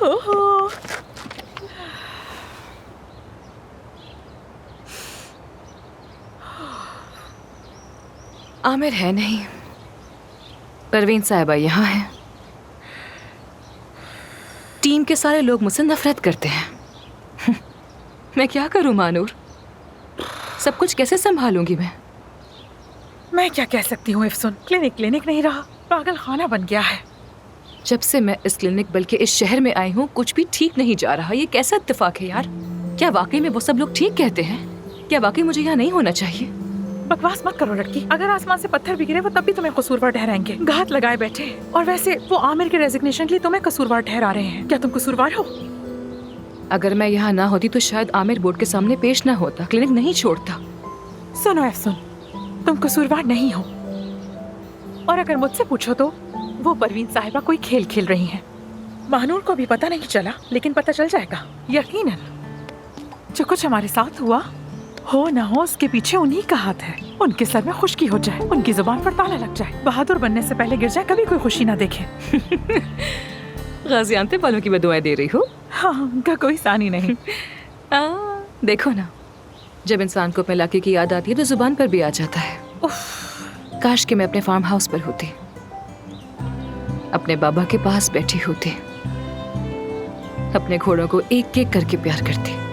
ओहो, आमिर है नहीं, परवीन साहिबा यहाँ है। टीम के सारे लोग मुझसे नफरत करते हैं। मैं क्या करूं मानूर, सब कुछ कैसे संभालूंगी मैं क्या कह सकती हूँ इफ्सुन, क्लिनिक नहीं रहा, पागल खाना बन गया है। जब से मैं इस क्लिनिक बल्कि इस शहर में आई हूँ कुछ भी ठीक नहीं जा रहा। ये कैसा इत्तेफाक है यार? क्या वाकई में वो सब लोग ठीक कहते हैं? क्या वाकई मुझे यहाँ नहीं होना चाहिए? बकवास मत करो लड़की, अगर आसमान से पत्थर भी गिरे वो तब भी तुम्हें कसूरवार ठहराएंगे, घात लगाए बैठे। और वैसे वो आमिर के रेजिग्नेशन के लिए तुम्हें कसूरवार ठहरा रहे हैं। क्या तुम कसूरवार हो? अगर मैं यहाँ ना होती तो शायद आमिर बोर्ड के सामने पेश ना होता, क्लिनिक नहीं छोड़ता। सुनो एफसुन, तुम कसूरवार नहीं हो। और अगर मुझसे पूछो तो वो परवीन साहिबा कोई खेल खेल रही हैं। महानूर को भी पता नहीं चला, लेकिन पता चल जाएगा यकीनन। जो कुछ हमारे साथ हुआ हो ना हो, उसके पीछे उन्हीं का हाथ है। उनके सर में खुश्की हो जाए, उनकी जुबान पर ताला लग जाए, बहादुर बनने से पहले गिर जाए, कभी कोई खुशी ना देखे। गाजियान्तेब वालों की बदुआएं दे रही हो? हाँ, उनका कोई सानी नहीं। देखो ना, जब इंसान को अपने इलाके की याद आती है तो जुबान पर भी आ जाता है। काश कि मैं अपने फार्म हाउस पर होती, अपने बाबा के पास बैठी होती, अपने घोड़ों को एक एक करके प्यार करती।